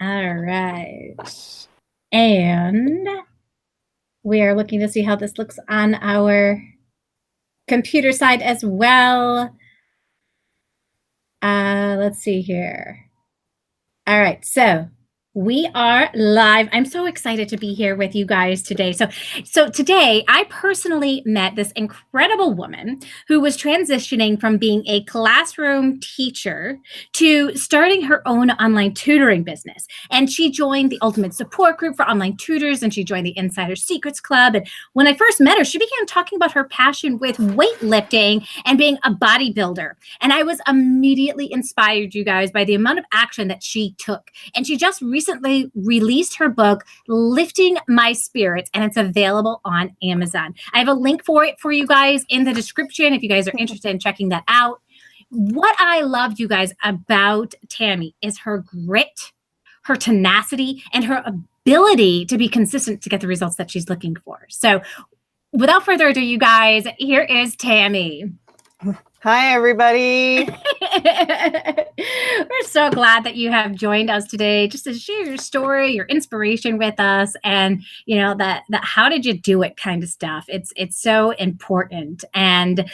All right. And we are looking to see how this looks on our computer side as well. Let's see here. All right, so we are live. I'm so excited to be here with you guys today. So today I personally met this incredible woman who was transitioning from being a classroom teacher to starting her own online tutoring business. And she joined the Ultimate Support Group for online tutors, and she joined the Insider Secrets Club. And when I first met her, she began talking about her passion with weightlifting and being a bodybuilder. And I was immediately inspired, you guys, by the amount of action that she took. And she just recently released her book, Lifting My Spirits, and it's available on Amazon. I have a link for it for you guys in the description if you guys are interested in checking that out. What I loved, you guys, about Tammy is her grit, her tenacity, and her ability to be consistent to get the results that she's looking for. So without further ado, you guys, here is Tammy. Hi, everybody. We're so glad that you have joined us today just to share your story, your inspiration with us, and you know that how did you do it kind of stuff. It's so important. And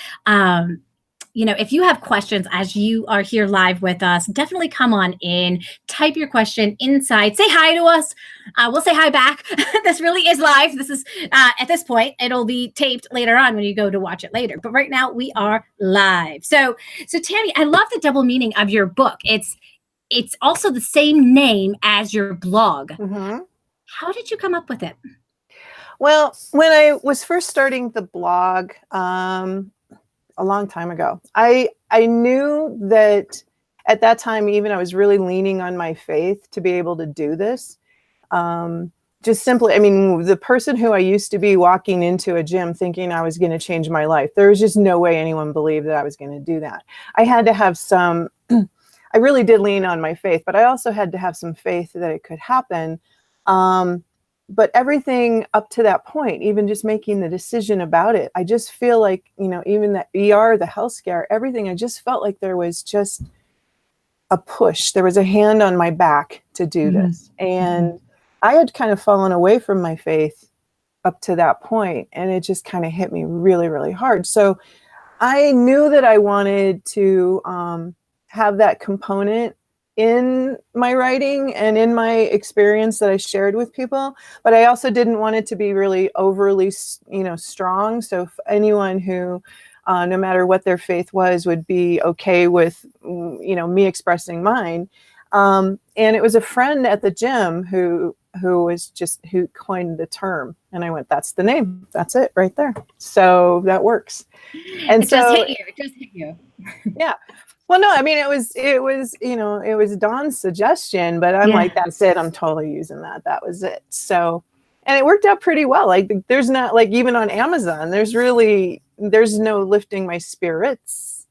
you know, if you have questions as you are here live with us, definitely come on in, type your question inside, say hi to us. We'll say hi back. This really is live. This is at this point, it'll be taped later on when you go to watch it later. But right now we are live. So Tammy, I love the double meaning of your book. It's also the same name as your blog. Mm-hmm. How did you come up with it? Well, when I was first starting the blog, a long time ago, I knew that at that time, even I was really leaning on my faith to be able to do this. Just simply, I mean, the person who I used to be walking into a gym thinking I was going to change my life, there was just no way anyone believed that I was going to do that. I had to have some, I really did lean on my faith, but I also had to have some faith that it could happen. But everything up to that point, even just making the decision about it, I just feel like, you know, even the ER, the health scare, everything, I just felt like there was just a push. There was a hand on my back to do this. And I had kind of fallen away from my faith up to that point, and it just kind of hit me really, really hard. So I knew that I wanted to have that component in my writing and in my experience that I shared with people, but I also didn't want it to be really overly, you know, strong. So if anyone who, no matter what their faith was, would be okay with, you know, me expressing mine. And it was a friend at the gym who coined the term, and I went, that's the name. That's it right there. So that works. And it just hit you. Yeah. Well, no, I mean, it was, you know, it was Dawn's suggestion, but I'm like, that's it. I'm totally using that. That was it. So, and it worked out pretty well. Like there's not, like, even on Amazon, there's no Lifting My Spirits.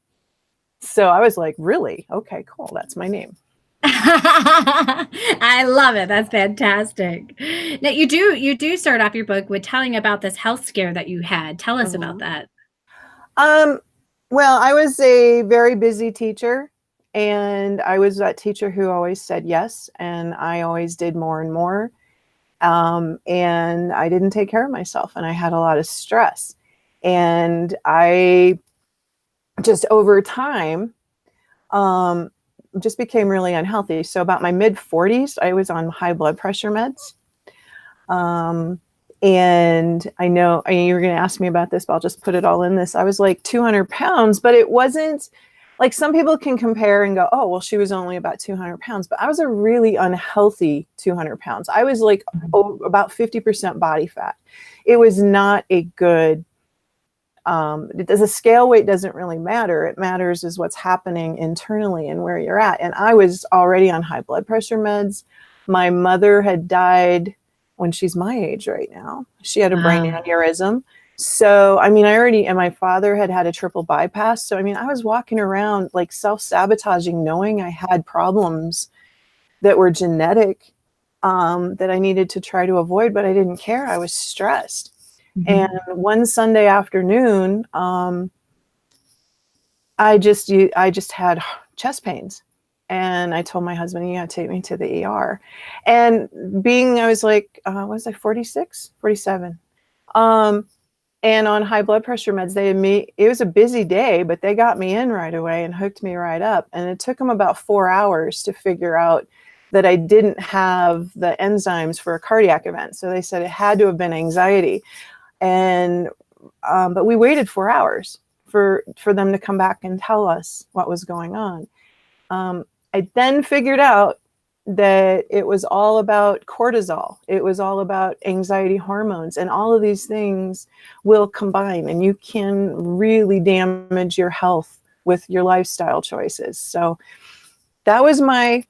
So I was like, really? Okay, cool. That's my name. I love it. That's fantastic. Now you do start off your book with telling about this health scare that you had. Tell us about that. Well, I was a very busy teacher, and I was that teacher who always said yes, and I always did more and more. And I didn't take care of myself, and I had a lot of stress. And I just over time just became really unhealthy. So about my mid-40s, I was on high blood pressure meds. And I know you were going to ask me about this, but I'll just put it all in this. I was like 200 pounds, but it wasn't like some people can compare and go, oh, well, she was only about 200 pounds, but I was a really unhealthy 200 pounds. I was like about 50% body fat. It was not a good, the scale weight doesn't really matter. It matters is what's happening internally and where you're at. And I was already on high blood pressure meds. My mother had died when she's my age right now. She had a brain aneurysm. So, I mean, and my father had a triple bypass. So, I mean, I was walking around like self-sabotaging, knowing I had problems that were genetic, that I needed to try to avoid, but I didn't care. I was stressed. And one Sunday afternoon, I just had chest pains. And I told my husband, you got to take me to the ER. And I was like, what was I, 46, 47. And on high blood pressure meds, it was a busy day, but they got me in right away and hooked me right up. And it took them about 4 hours to figure out that I didn't have the enzymes for a cardiac event. So they said it had to have been anxiety. And, but we waited 4 hours for them to come back and tell us what was going on. I then figured out that it was all about cortisol. It was all about anxiety hormones, and all of these things will combine, and you can really damage your health with your lifestyle choices. So that was my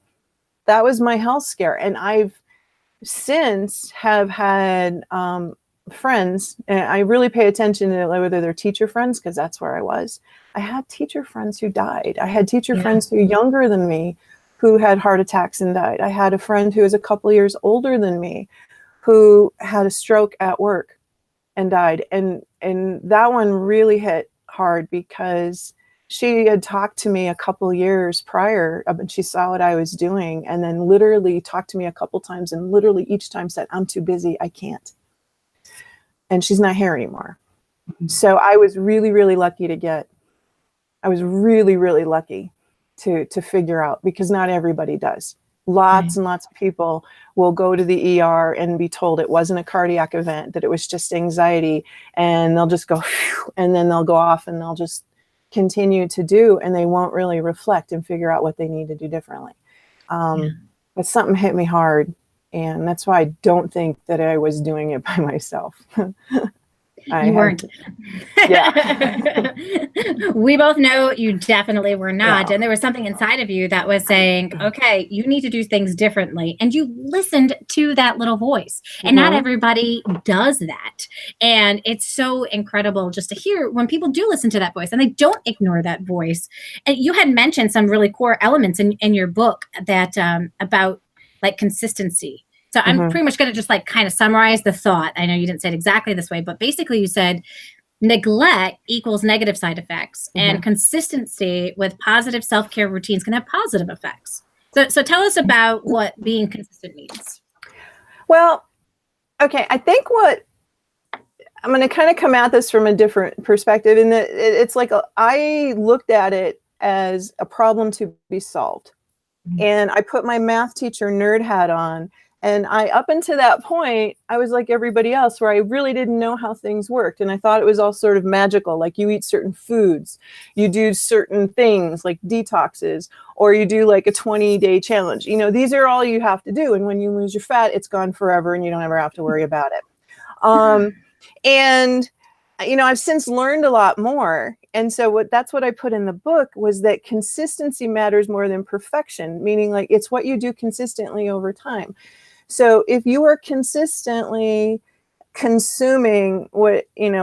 health scare. And I've since have had friends, and I really pay attention to whether they're teacher friends, because that's where I was. I had teacher friends who died. I had teacher friends who were younger than me who had heart attacks and died. I had a friend who was a couple years older than me who had a stroke at work and died. And that one really hit hard, because she had talked to me a couple years prior, and she saw what I was doing, and then literally talked to me a couple times, and literally each time said, I'm too busy, I can't. And she's not here anymore. So I was really, really lucky to figure out, because not everybody does. Lots and lots of people will go to the ER and be told it wasn't a cardiac event, that it was just anxiety, and they'll just go, phew, and then they'll go off and they'll just continue to do, and they won't really reflect and figure out what they need to do differently. But something hit me hard, and that's why I don't think that I was doing it by myself. You weren't. Yeah. We both know you definitely were not. Yeah. And there was something inside of you that was saying, okay, you need to do things differently. And you listened to that little voice. And not everybody does that. And it's so incredible just to hear when people do listen to that voice and they don't ignore that voice. And you had mentioned some really core elements in your book that about like consistency. So I'm pretty much going to just like kind of summarize the thought. I know you didn't say it exactly this way, but basically you said neglect equals negative side effects, and consistency with positive self-care routines can have positive effects. So tell us about what being consistent means. Well, okay. I think what I'm going to kind of come at this from a different perspective, in that it's like I looked at it as a problem to be solved. And I put my math teacher nerd hat on. And up until that point, I was like everybody else, where I really didn't know how things worked. And I thought it was all sort of magical. Like you eat certain foods, you do certain things like detoxes, or you do like a 20-day challenge. You know, these are all you have to do. And when you lose your fat, it's gone forever and you don't ever have to worry about it. And, you know, I've since learned a lot more. And so that's what I put in the book, was that consistency matters more than perfection, meaning like it's what you do consistently over time. So if you are consistently consuming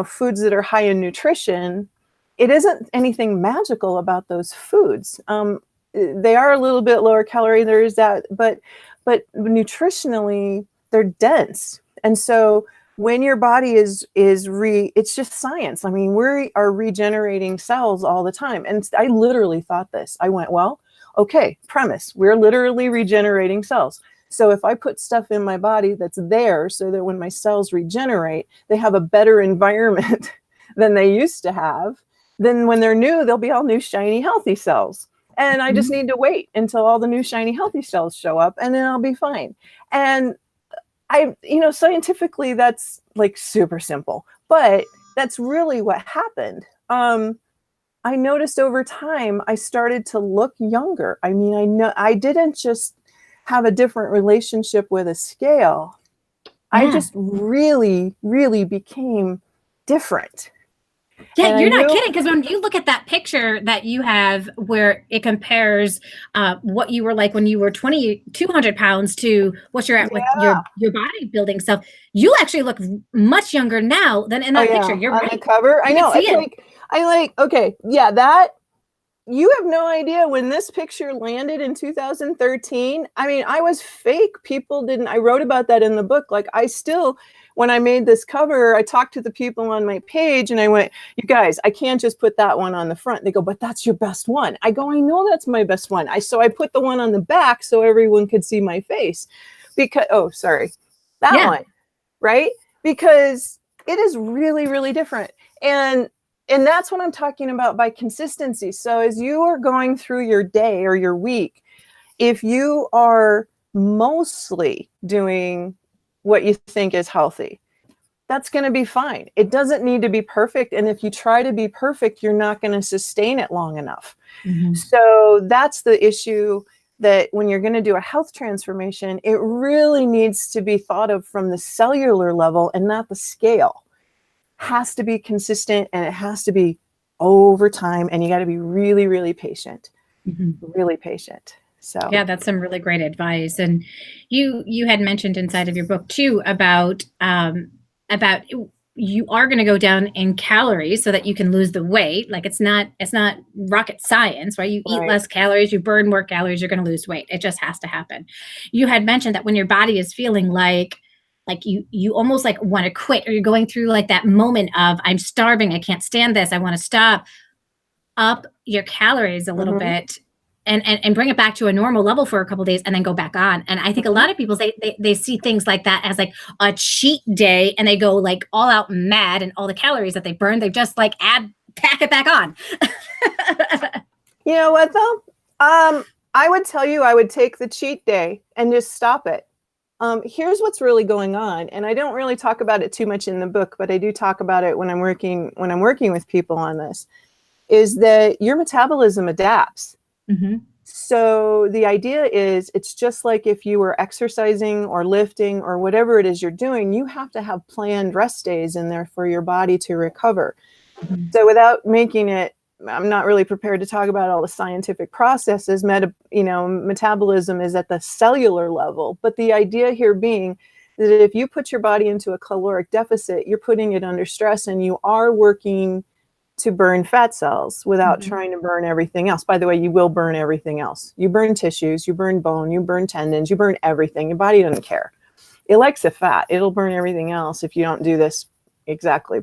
foods that are high in nutrition, it isn't anything magical about those foods. They are a little bit lower calorie, there is that, but nutritionally they're dense. And so when your body it's just science. I mean, we are regenerating cells all the time. And I literally thought this. I went, well, okay, premise, we're literally regenerating cells. So if I put stuff in my body that's there so that when my cells regenerate, they have a better environment than they used to have, then when they're new, they'll be all new, shiny, healthy cells. And I just need to wait until all the new, shiny, healthy cells show up, and then I'll be fine. And scientifically, that's like super simple, but that's really what happened. I noticed over time, I started to look younger. I mean, I didn't just have a different relationship with a scale. I just really, really became different. Yeah, and you're not kidding, because when you look at that picture that you have where it compares what you were like when you were 200 pounds to what you're at with your bodybuilding stuff, you actually look much younger now than in that picture. You're on right. The cover. I know. It's like, okay, yeah, you have no idea when this picture landed in 2013. I mean, I was fake. People didn't, I wrote about that in the book. Like I still, when I made this cover, I talked to the people on my page and I went, you guys, I can't just put that one on the front. They go, but that's your best one. I go, I know that's my best one. So I put the one on the back so everyone could see my face because, oh, sorry, that one, right? Because it is really, really different. And that's what I'm talking about by consistency. So as you are going through your day or your week, if you are mostly doing what you think is healthy, that's going to be fine. It doesn't need to be perfect. And if you try to be perfect, you're not going to sustain it long enough. So that's the issue, that when you're going to do a health transformation, it really needs to be thought of from the cellular level and not the scale. Has to be consistent, and it has to be over time, and you got to be really, really patient. Really patient. So yeah, that's some really great advice. And you had mentioned inside of your book too about you are going to go down in calories so that you can lose the weight. Like it's not rocket science, right? You eat less calories, you burn more calories, you're going to lose weight. It just has to happen. You had mentioned that when your body is feeling like you almost like want to quit, or you're going through like that moment of I'm starving, I can't stand this, I want to stop, up your calories a little bit and bring it back to a normal level for a couple of days and then go back on. And I think a lot of people they see things like that as like a cheat day, and they go like all out mad, and all the calories that they burn, they just like pack it back on. You know what though? I would tell you, I would take the cheat day and just stop it. Here's what's really going on, and I don't really talk about it too much in the book, but I do talk about it when I'm working with people on this, is that your metabolism adapts. So the idea is, it's just like if you were exercising or lifting or whatever it is you're doing, you have to have planned rest days in there for your body to recover. So without making it, I'm not really prepared to talk about all the scientific processes. Metabolism is at the cellular level, but the idea here being that if you put your body into a caloric deficit, you're putting it under stress, and you are working to burn fat cells without trying to burn everything else. By the way, you will burn everything else. You burn tissues, you burn bone, you burn tendons, you burn everything. Your body doesn't care. It likes the fat. It'll burn everything else if you don't do this exactly,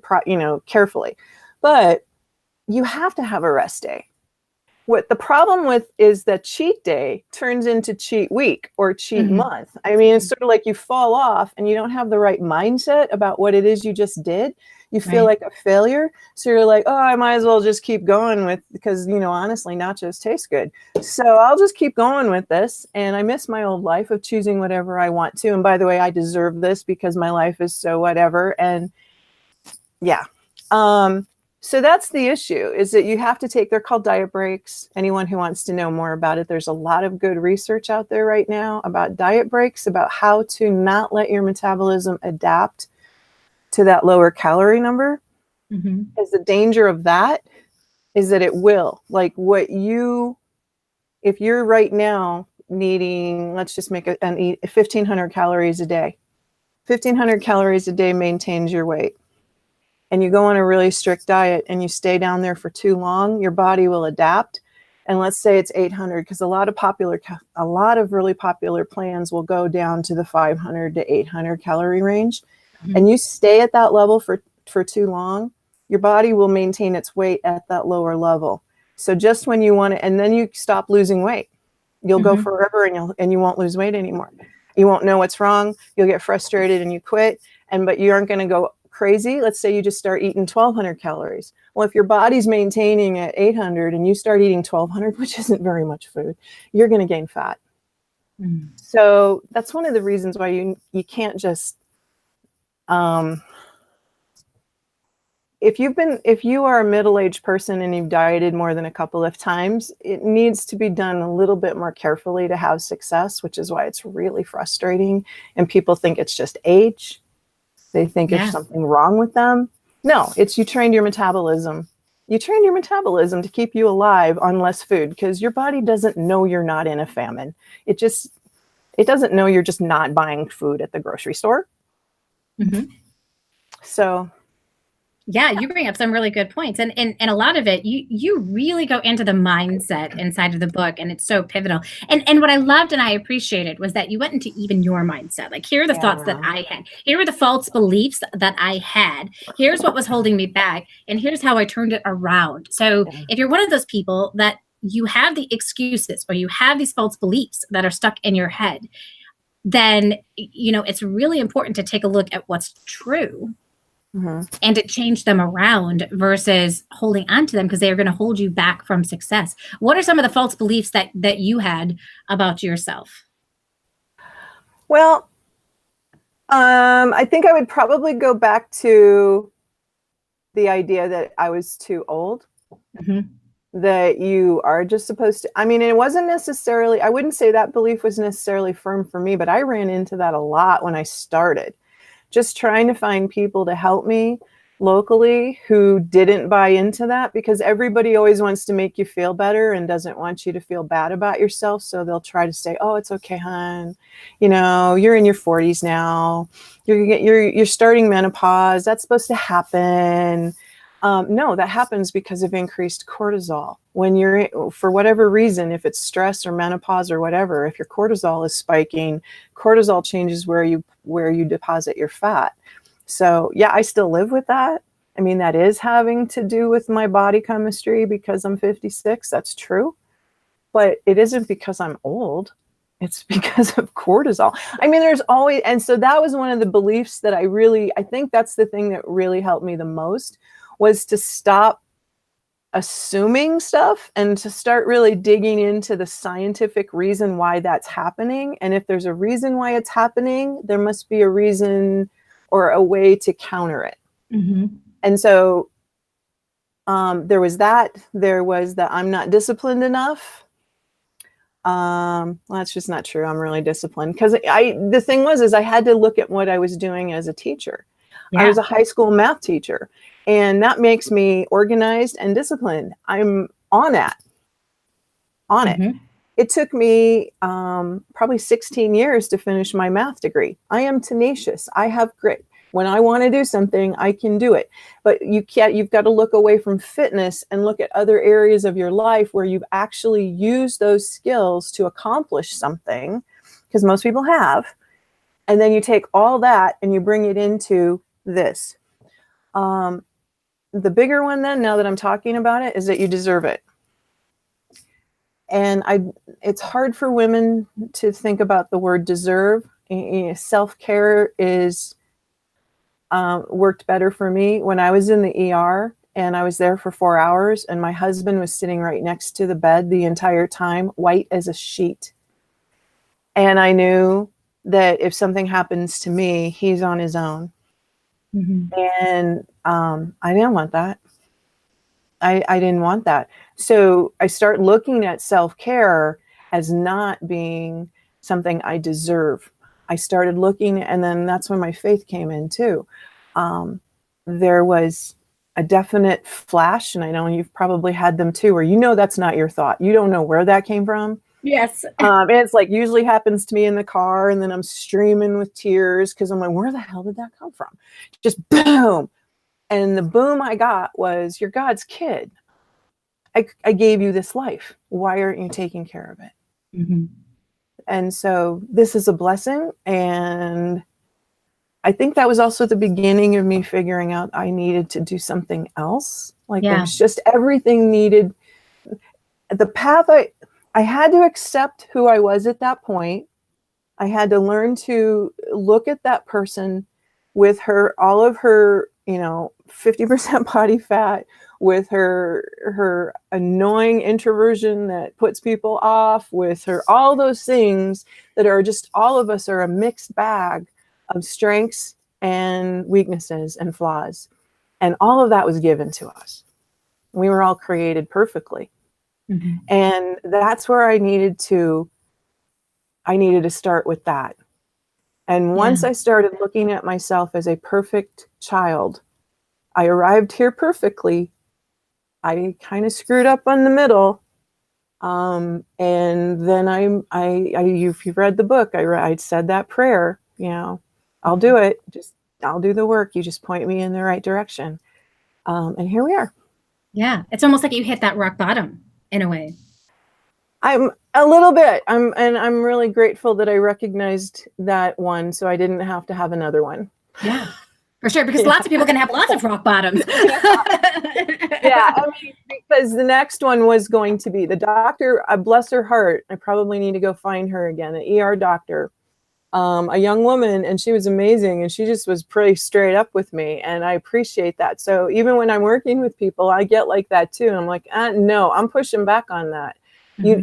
carefully. But you have to have a rest day. What the problem with is that cheat day turns into cheat week or cheat month. I mean, it's sort of like you fall off and you don't have the right mindset about what it is you just did. You feel like a failure. So you're like, oh, I might as well just keep going with, because, honestly, nachos taste good. So I'll just keep going with this. And I miss my old life of choosing whatever I want to. And by the way, I deserve this because my life is so whatever. And yeah. So that's the issue, is that you have to take, they're called diet breaks. Anyone who wants to know more about it, there's a lot of good research out there right now about diet breaks, about how to not let your metabolism adapt to that lower calorie number. Because the danger of that is that it will, like if you're right now needing, let's just make 1,500 calories a day. 1,500 calories a day maintains your weight. And you go on a really strict diet and you stay down there for too long, your body will adapt. And let's say it's 800, because a lot of really popular plans will go down to the 500 to 800 calorie range. And you stay at that level for too long, your body will maintain its weight at that lower level. So just when you want to, and then you stop losing weight, you'll go forever and you won't lose weight anymore. You won't know what's wrong. You'll get frustrated and you quit. But you aren't going to go crazy. Let's say you just start eating 1,200 calories. Well, if your body's maintaining at 800 and you start eating 1,200, which isn't very much food, you're going to gain fat. So that's one of the reasons why you can't just, if you are a middle-aged person and you've dieted more than a couple of times, it needs to be done a little bit more carefully to have success, which is why it's really frustrating. And people think it's just age. They think there's something wrong with them. No, it's you trained your metabolism. You trained your metabolism to keep you alive on less food, because your body doesn't know you're not in a famine. It doesn't know you're just not buying food at the grocery store. So Yeah, you bring up some really good points. And a lot of it, you really go into the mindset inside of the book, and it's so pivotal. And what I loved and I appreciated was that you went into even your mindset. Like, here are the thoughts that Yeah. I had. Here are the false beliefs that I had. Here's what was holding me back, and here's how I turned it around. So Yeah. if you're one of those people that you have the excuses or you have these false beliefs that are stuck in your head, then it's really important to take a look at what's true Mhm. and to change them around versus holding on to them, because they're going to hold you back from success. What are some of the false beliefs that you had about yourself? Well, I think I would probably go back to the idea that I was too old, Mm-hmm. that you are just supposed to, I mean, it wasn't necessarily, I wouldn't say that belief was necessarily firm for me, but I ran into that a lot when I started, just trying to find people to help me locally who didn't buy into that, because everybody always wants to make you feel better and doesn't want you to feel bad about yourself. So they'll try to say, oh, it's okay, hon. You're in your 40s now. You're starting menopause. That's supposed to happen. No, that happens because of increased cortisol. When you're, for whatever reason, if it's stress or menopause or whatever, if your cortisol is spiking, cortisol changes where you deposit your fat. So yeah, I still live with that. I mean, that is having to do with my body chemistry because I'm 56. That's true. But it isn't because I'm old. It's because of cortisol. I mean, there's always, and so that was one of the beliefs that I think that's the thing that really helped me the most, was to stop assuming stuff and to start really digging into the scientific reason why that's happening. And if there's a reason why it's happening, there must be a reason or a way to counter it. Mm-hmm. And so there was that. There was that I'm not disciplined enough. Well, that's just not true. I'm really disciplined, because the thing was I had to look at what I was doing as a teacher. I Yeah. was a high school math teacher, and that makes me organized and disciplined. I'm on that, on it. Mm-hmm. It took me probably 16 years to finish my math degree. I am tenacious. I have grit. When I want to do something, I can do it. But you've got to look away from fitness and look at other areas of your life where you've actually used those skills to accomplish something, because most people have. And then you take all that and you bring it into this. The bigger one then, now that I'm talking about it, is that you deserve it. And it's hard for women to think about the word deserve. Self-care is worked better for me. When I was in the ER and I was there for 4 hours, and my husband was sitting right next to the bed the entire time, white as a sheet. And I knew that if something happens to me, he's on his own. Mm-hmm. And I didn't want that. I didn't want that. So I start looking at self-care as not being something I deserve. I started looking, and then that's when my faith came in too. There was a definite flash, and I know you've probably had them too, where that's not your thought. You don't know where that came from. Yes. And it's like usually happens to me in the car, and then I'm streaming with tears because I'm like, where the hell did that come from? Just boom. And the boom I got was, you're God's kid. I gave you this life. Why aren't you taking care of it? Mm-hmm. And so this is a blessing. And I think that was also the beginning of me figuring out I needed to do something else. Like, Yeah. there's just everything needed. The path, I had to accept who I was at that point. I had to learn to look at that person with all of her, 50% body fat, with her annoying introversion that puts people off, with her, all those things that are just, all of us are a mixed bag of strengths and weaknesses and flaws. And all of that was given to us. We were all created perfectly. Mm-hmm. And that's where I needed to start with that. And once Yeah. I started looking at myself as a perfect child, I arrived here perfectly. I kind of screwed up on the middle. And then if you've read the book, I said that prayer, I'll do it. I'll do the work. You just point me in the right direction. And here we are. Yeah. It's almost like you hit that rock bottom in a way. I'm a little bit. I'm really grateful that I recognized that one, so I didn't have to have another one. Yeah, for sure. Because lots of people can have lots of rock bottoms. Yeah, I mean, because the next one was going to be the doctor. Bless her heart. I probably need to go find her again. An ER doctor, a young woman, and she was amazing. And she just was pretty straight up with me, and I appreciate that. So even when I'm working with people, I get like that too. I'm like, no, I'm pushing back on that.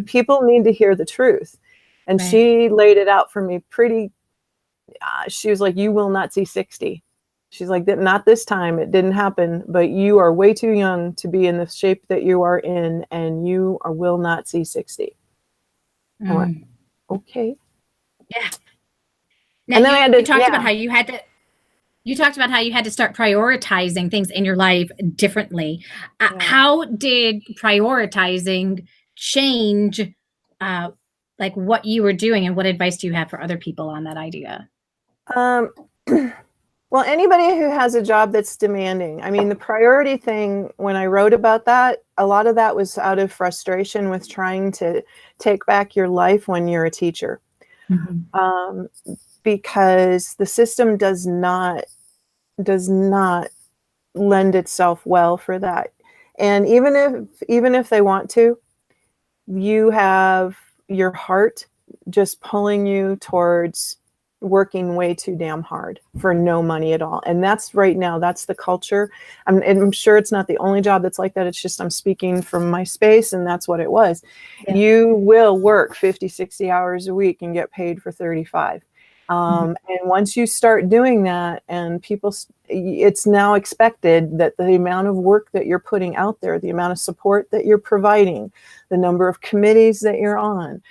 People need to hear the truth. And she laid it out for me pretty. She was like, you will not see 60. She's like, not this time. It didn't happen, but you are way too young to be in the shape that you are in, and you will not see 60. I went, okay. Yeah. Now, and then you talked about how you had to start prioritizing things in your life differently. How did prioritizing change like what you were doing, and what advice do you have for other people on that idea? Well, anybody who has a job that's demanding, I mean, the priority thing, when I wrote about that, a lot of that was out of frustration with trying to take back your life when you're a teacher. Because the system does not lend itself well for that. And even if they want to, you have your heart just pulling you towards working way too damn hard for no money at all. And that's right now, that's the culture. I'm sure it's not the only job that's like that. It's just, I'm speaking from my space, and that's what it was. Yeah. You will work 50, 60 hours a week and get paid for 35. And once you start doing that, and it's now expected that the amount of work that you're putting out there, the amount of support that you're providing, the number of committees that you're on,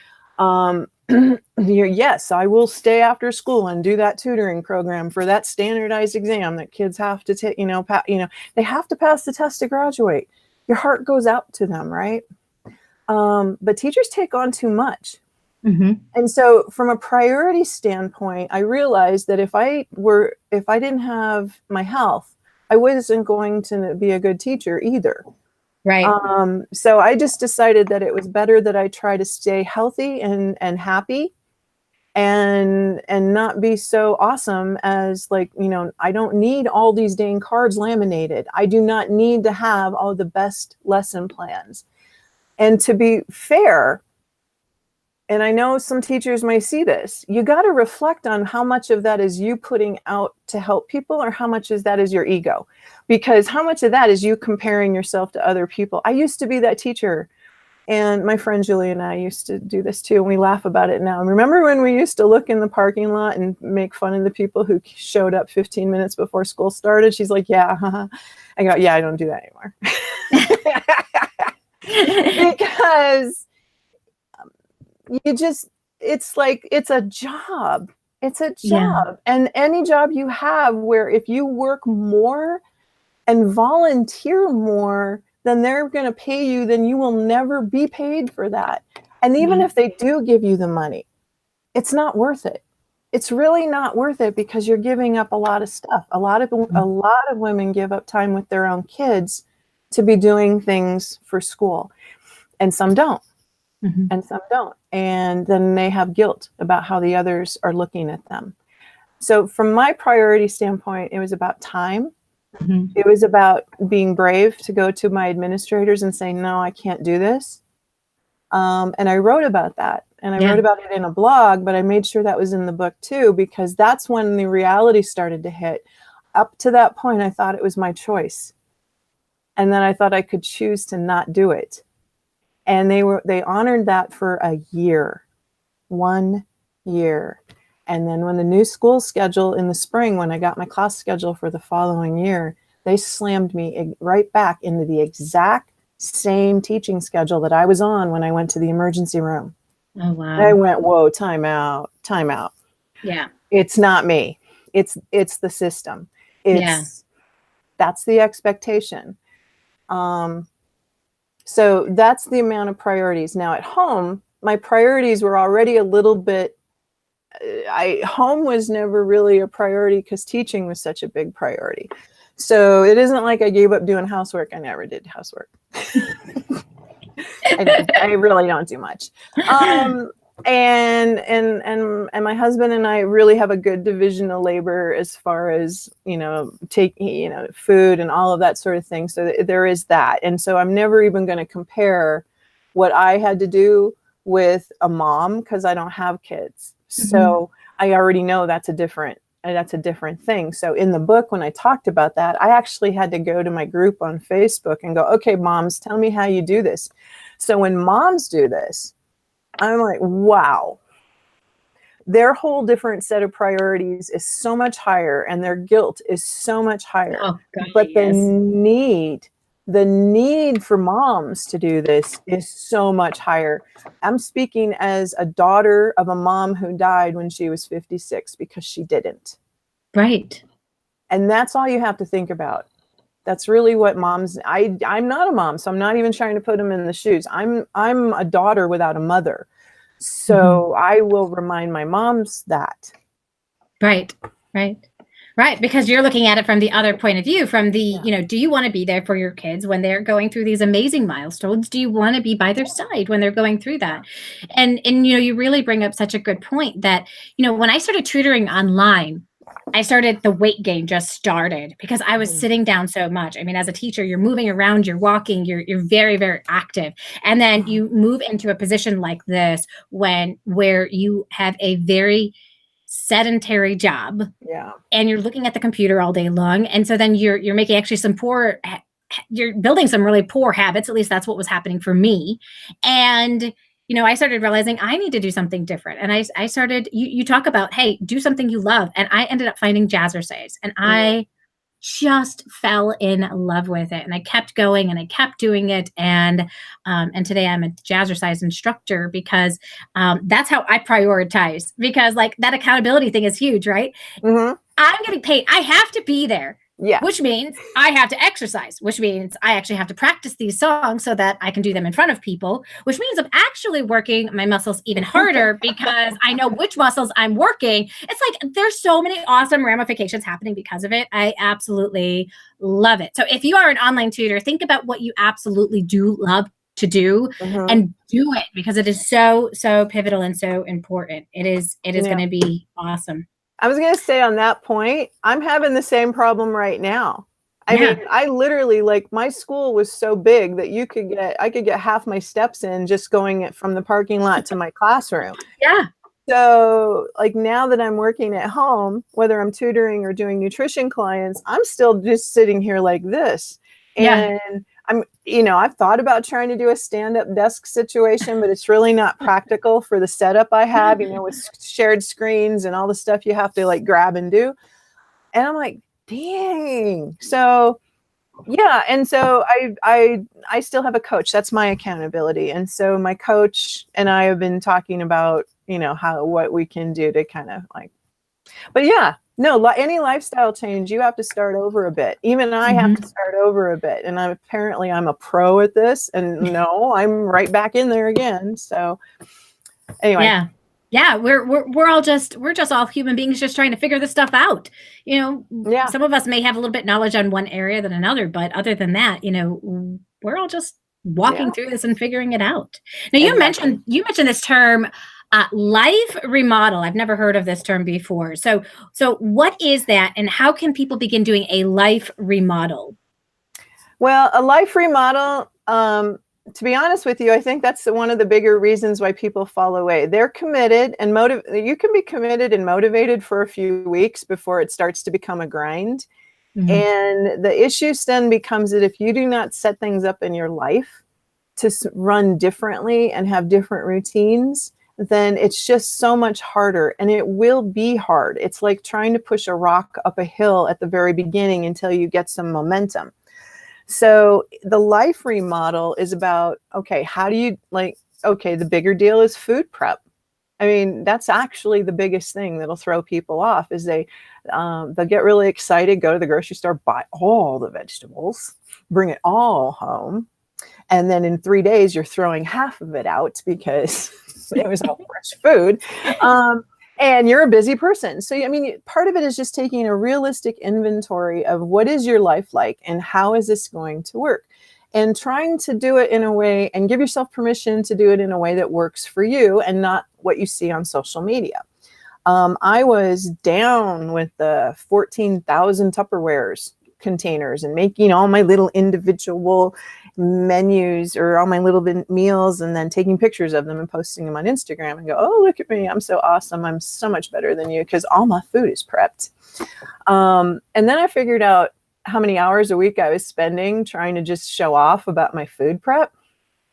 yes, I will stay after school and do that tutoring program for that standardized exam that kids have to take, they have to pass the test to graduate. Your heart goes out to them, right? But teachers take on too much. And so from a priority standpoint, I realized that if I didn't have my health, I wasn't going to be a good teacher either. Right. So I just decided that it was better that I try to stay healthy and happy, and not be so awesome as, like, I don't need all these dang cards laminated. I do not need to have all the best lesson plans. And to be fair, and I know some teachers may see this, you got to reflect on how much of that is you putting out to help people, or how much of that is your ego. Because how much of that is you comparing yourself to other people? I used to be that teacher, and my friend Julie and I used to do this too, and we laugh about it now. And remember when we used to look in the parking lot and make fun of the people who showed up 15 minutes before school started? She's like, yeah. I go, yeah, I don't do that anymore. Because it's like, it's a job. It's a job. Yeah. And any job you have where if you work more and volunteer more than they're going to pay you, then you will never be paid for that. And even if they do give you the money, it's not worth it. It's really not worth it, because you're giving up a lot of stuff. A lot of women give up time with their own kids to be doing things for school, and some don't. And some don't. And then they have guilt about how the others are looking at them. So from my priority standpoint, it was about time. It was about being brave to go to my administrators and say, no, I can't do this. And I wrote about that. And I wrote about it in a blog, but I made sure that was in the book too, because that's when the reality started to hit. Up to that point, I thought it was my choice. And then I thought I could choose to not do it. And they honored that for a year, 1 year. And then when the new school schedule in the spring, when I got my class schedule for the following year, they slammed me right back into the exact same teaching schedule that I was on when I went to the emergency room. Oh, wow. And I went, whoa, time out. Yeah. It's not me. It's the system. That's the expectation. So that's the amount of priorities. Now at home, my priorities were already a little bit, home was never really a priority because teaching was such a big priority. So it isn't like I gave up doing housework. I never did housework. I really don't do much. And my husband and I really have a good division of labor as far as, taking, food and all of that sort of thing. So there is that. And so I'm never even going to compare what I had to do with a mom, because I don't have kids. So I already know that's a different thing. So in the book, when I talked about that, I actually had to go to my group on Facebook and go, okay, moms, tell me how you do this. So when moms do this, I'm like, wow, their whole different set of priorities is so much higher, and their guilt is so much higher. Oh, God, but yes. the need for moms to do this is so much higher. I'm speaking as a daughter of a mom who died when she was 56 because she didn't. Right. And that's all you have to think about. That's really what moms, I'm not a mom, so I'm not even trying to put them in the shoes. I'm a daughter without a mother. So I will remind my moms that. Right. Because you're looking at it from the other point of view, from the, do you want to be there for your kids when they're going through these amazing milestones? Do you want to be by their side when they're going through that? And you really bring up such a good point that, when I started tutoring online, the weight gain just started because I was sitting down so much. I mean, as a teacher, you're moving around, you're walking, you're very, very active. And then you move into a position like this where you have a very sedentary job. Yeah. And you're looking at the computer all day long. And so then you're making actually you're building some really poor habits. At least that's what was happening for me. And I started realizing I need to do something different. And I started, you talk about, hey, do something you love. And I ended up finding jazzercise. And I just fell in love with it. And I kept going and I kept doing it. And today I'm a jazzercise instructor because that's how I prioritize, because like that accountability thing is huge, right? I'm getting paid. I have to be there. Yeah. Which means I have to exercise, which means I actually have to practice these songs so that I can do them in front of people, which means I'm actually working my muscles even harder because I know which muscles I'm working. It's like there's so many awesome ramifications happening because of it. I absolutely love it. So if you are an online tutor, think about what you absolutely do love to do and do it, because it is so, so pivotal and so important. It is going to be awesome. I was going to say on that point, I'm having the same problem right now. I mean, I literally, like, my school was so big that I could get half my steps in just going from the parking lot to my classroom. Yeah. So like now that I'm working at home, whether I'm tutoring or doing nutrition clients, I'm still just sitting here like this. And I've thought about trying to do a stand-up desk situation, but it's really not practical for the setup I have, with shared screens and all the stuff you have to like grab and do. And I'm like, dang. So yeah. And so I still have a coach. That's my accountability. And so my coach and I have been talking about, what we can do to kind of like, but yeah. No, any lifestyle change, you have to start over a bit. Even I have to start over a bit. And I'm a pro at this. And no, I'm right back in there again. So anyway. Yeah. We're just all human beings just trying to figure this stuff out. Some of us may have a little bit knowledge on one area than another, but other than that, we're all just walking through this and figuring it out. Now you mentioned this term, life remodel. I've never heard of this term before. So what is that, and how can people begin doing a life remodel? Well, a life remodel, to be honest with you, I think that's one of the bigger reasons why people fall away. They're committed and you can be committed and motivated for a few weeks before it starts to become a grind. And the issue then becomes that if you do not set things up in your life to run differently and have different routines, then it's just so much harder, and it will be hard. It's like trying to push a rock up a hill at the very beginning until you get some momentum. So the life remodel is about, okay, how do you the bigger deal is food prep. I mean, that's actually the biggest thing that'll throw people off is they'll get really excited, go to the grocery store, buy all the vegetables, bring it all home. And then in 3 days, you're throwing half of it out because it was all fresh food. And you're a busy person. So, I mean, part of it is just taking a realistic inventory of what is your life like and how is this going to work? And trying to do it in a way and give yourself permission to do it in a way that works for you and not what you see on social media. I was down with the 14,000 Tupperwares containers and making all my little individual menus or all my little meals and then taking pictures of them and posting them on Instagram and go, oh, look at me. I'm so awesome. I'm so much better than you because all my food is prepped. And then I figured out how many hours a week I was spending trying to just show off about my food prep.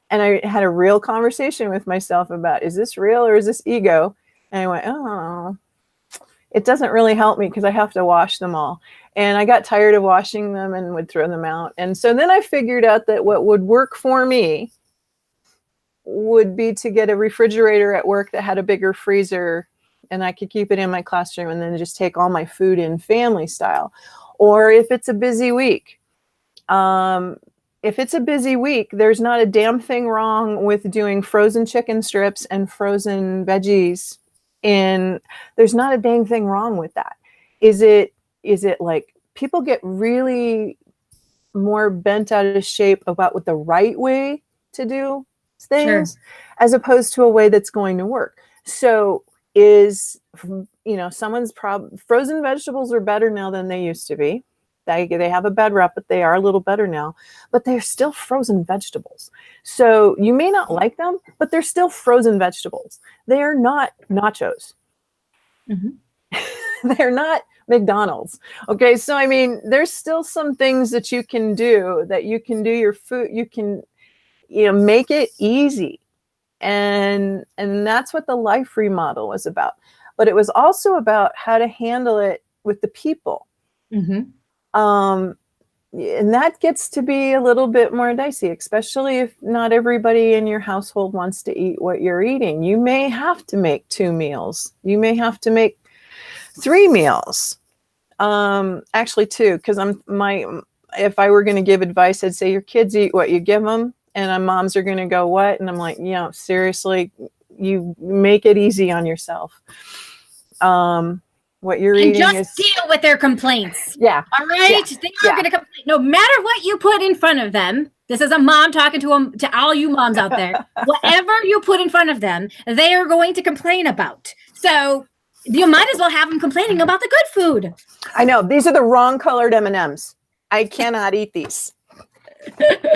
And I had a real conversation with myself about, is this real or is this ego? And I went, oh, it doesn't really help me because I have to wash them all. And I got tired of washing them and would throw them out. And so then I figured out that what would work for me would be to get a refrigerator at work that had a bigger freezer and I could keep it in my classroom and then just take all my food in family style. Or if it's a busy week, there's not a damn thing wrong with doing frozen chicken strips and frozen veggies. And there's not a dang thing wrong with that. Is it like people get really more bent out of shape about what the right way to do things, sure, as opposed to a way that's going to work? So someone's frozen vegetables are better now than they used to be. They have a bad rep, but they are a little better now. But they're still frozen vegetables. So you may not like them, but they're still frozen vegetables. They are not nachos. Mm-hmm. They're not McDonald's. Okay, so I mean, there's still some things that you can do your food. You can, make it easy, and that's what the life remodel was about. But it was also about how to handle it with the people. Mm-hmm. And that gets to be a little bit more dicey, especially if not everybody in your household wants to eat what you're eating. You may have to make 2 meals. You may have to make 3 meals. Actually 2, because if I were going to give advice, I'd say your kids eat what you give them. And moms are going to go, what? And I'm like, seriously, you make it easy on yourself. What you're eating is deal with their complaints. Yeah. All right. Yeah. They are going to complain. No matter what you put in front of them. This is a mom talking to all you moms out there. Whatever you put in front of them, they are going to complain about. So you might as well have them complaining about the good food. I know. These are the wrong colored M&Ms. I cannot eat these.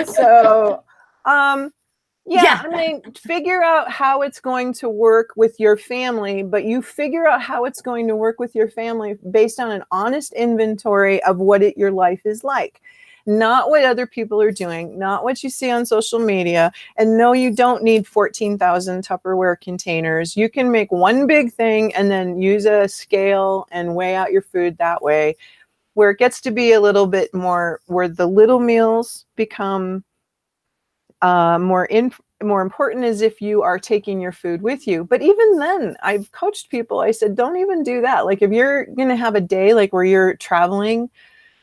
So, I mean, figure out how it's going to work with your family, but you figure out how it's going to work with your family based on an honest inventory of what your life is like. Not what other people are doing, not what you see on social media. And no, you don't need 14,000 Tupperware containers. You can make one big thing and then use a scale and weigh out your food that way, where it gets to be a little bit more, where the little meals become more important is if you are taking your food with you. But even then, I've coached people. I said, don't even do that. Like if you're going to have a day like where you're traveling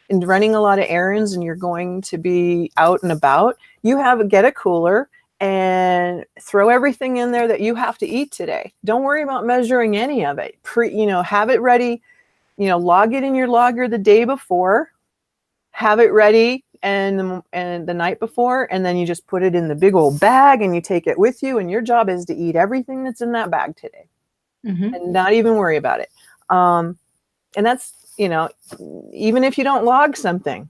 and running a lot of errands and you're going to be out and about, get a cooler and throw everything in there that you have to eat today. Don't worry about measuring any of it. Have it ready, log it in your logger the day before, have it ready and the night before, and then you just put it in the big old bag and you take it with you, and your job is to eat everything that's in that bag today. Mm-hmm. And not even worry about it. And that's, even if you don't log something,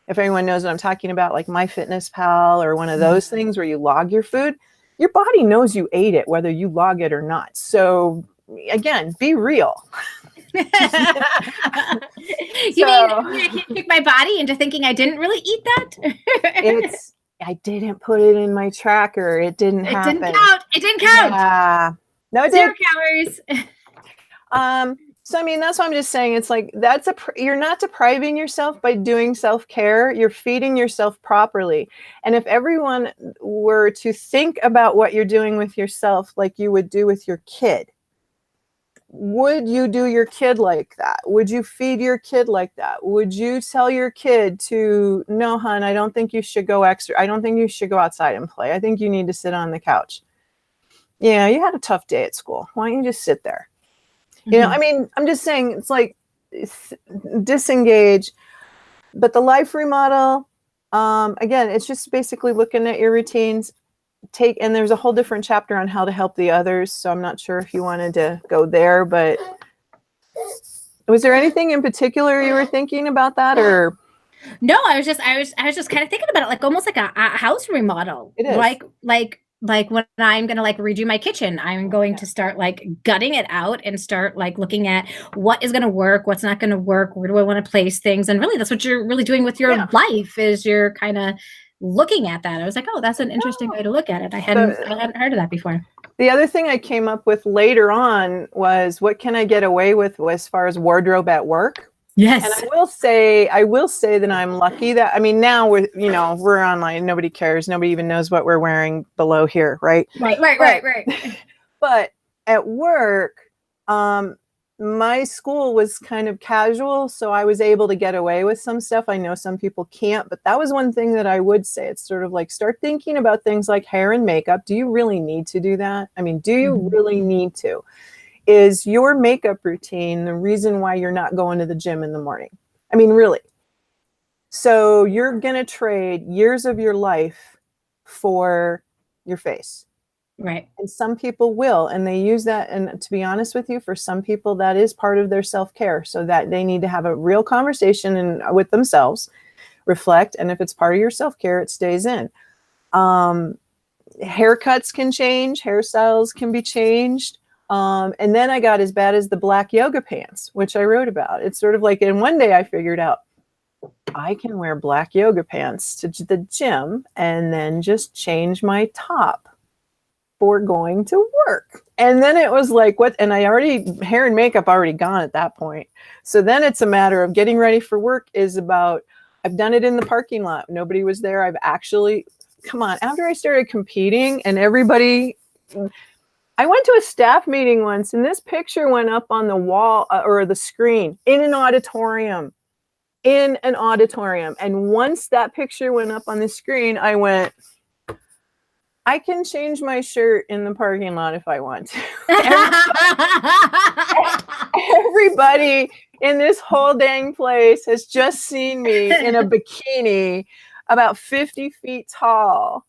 if anyone knows what I'm talking about, like MyFitnessPal or one of those things where you log your food, your body knows you ate it, whether you log it or not. So again, be real. You mean I can't trick my body into thinking I didn't really eat that? I didn't put it in my tracker. It didn't happen. It didn't count. Yeah. No, it 0 didn't. Calories. So, I mean, that's what I'm just saying. It's like, you're not depriving yourself by doing self-care. You're feeding yourself properly. And if everyone were to think about what you're doing with yourself like you would do with your kid, would you do your kid like that? Would you feed your kid like that? Would you tell your kid to, no, hon, I don't think you should go extra. I don't think you should go outside and play. I think you need to sit on the couch. Yeah, you had a tough day at school. Why don't you just sit there? You know, Mhm. I mean, I'm just saying it's like disengage. But the life remodel, again, it's just basically looking at your routines. And there's a whole different chapter on how to help the others. So I'm not sure if you wanted to go there, but was there anything in particular you were thinking about that, or? No, I was just kind of thinking about it like almost like a house remodel. It is. Like when I'm gonna like redo my kitchen, I'm going to start like gutting it out and start like looking at what is gonna work, what's not gonna work, where do I want to place things. And really that's what you're really doing with your Yeah. life is you're kind of looking at that. I was like, oh, that's an interesting way to look at it. I hadn't heard of that before. The other thing I came up with later on was what can I get away with as far as wardrobe at work? Yes. And I will say that I'm lucky that, I mean, now we're online. Nobody cares. Nobody even knows what we're wearing below here. Right. Right. But at work, my school was kind of casual. So I was able to get away with some stuff. I know some people can't, but that was one thing that I would say. It's sort of like, start thinking about things like hair and makeup. Do you really need to do that? I mean, do you really need to? Is your makeup routine the reason why you're not going to the gym in the morning? I mean, really. So you're going to trade years of your life for your face. Right. And some people will, and they use that. And to be honest with you, for some people, that is part of their self-care, so that they need to have a real conversation with themselves, reflect. And if it's part of your self-care, it stays in. Haircuts can change, hairstyles can be changed. And then I got as bad as the black yoga pants, which I wrote about. It's sort of like, and one day I figured out I can wear black yoga pants to the gym and then just change my top for going to work. And then it was like, what? And hair and makeup already gone at that point. So then it's a matter of getting ready for work I've done it in the parking lot. Nobody was there. Come on, after I started competing and everybody, I went to a staff meeting once and this picture went up on the wall or the screen in an auditorium. And once that picture went up on the screen, I went, I can change my shirt in the parking lot if I want to. Everybody in this whole dang place has just seen me in a bikini about 50 feet tall.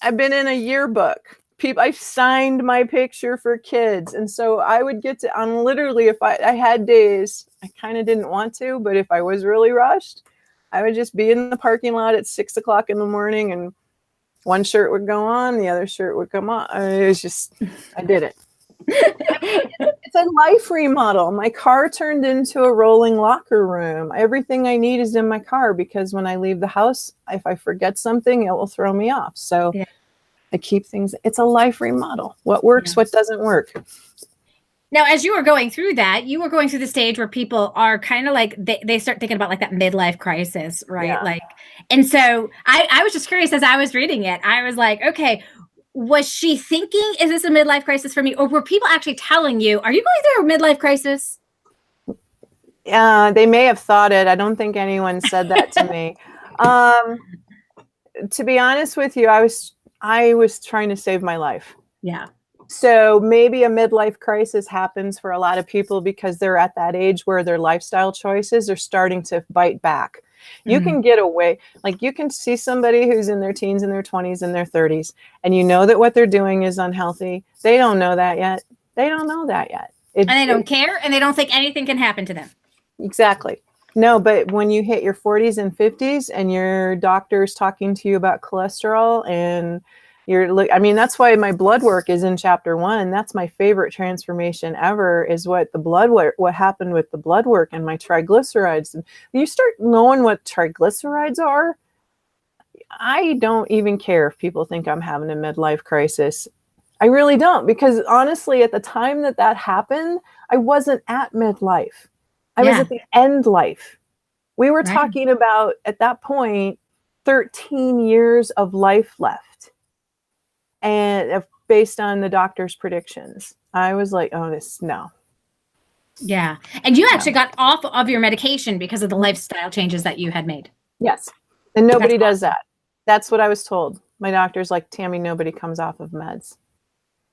I've been in a yearbook. I've signed my picture for kids. And so I would get to, literally, if I had days, I kind of didn't want to, but if I was really rushed, I would just be in the parking lot at 6 o'clock in the morning and one shirt would go on, the other shirt would come on. It was just, I did it. It's a life remodel. My car turned into a rolling locker room. Everything I need is in my car because when I leave the house, if I forget something, it will throw me off. So I keep things. It's a life remodel. What works, what doesn't work. Now, as you were going through that, you were going through the stage where people are kind of like, they start thinking about like that midlife crisis, right? Yeah. Like, and so I was just curious as I was reading it, I was like, okay, was she thinking, is this a midlife crisis for me? Or were people actually telling you, are you going through a midlife crisis? They may have thought it. I don't think anyone said that to me. To be honest with you, I was trying to save my life. Yeah. So maybe a midlife crisis happens for a lot of people because they're at that age where their lifestyle choices are starting to bite back. You can get away, like you can see somebody who's in their teens and their 20s and their 30s, and you know that what they're doing is unhealthy. They don't know that yet. And they don't care, and they don't think anything can happen to them. Exactly. No, but when you hit your 40s and 50s and your doctor's talking to you about cholesterol and that's why my blood work is in chapter 1. That's my favorite transformation ever, is what happened with the blood work and my triglycerides. And you start knowing what triglycerides are. I don't even care if people think I'm having a midlife crisis. I really don't, because honestly, at the time that happened, I wasn't at midlife. I was at the end life. We were talking about, at that point, 13 years of life left. And based on the doctor's predictions, I was like, oh, no. Yeah. And you actually got off of your medication because of the lifestyle changes that you had made. Yes. And nobody does that. That's what I was told. My doctor's like, Tammy, nobody comes off of meds.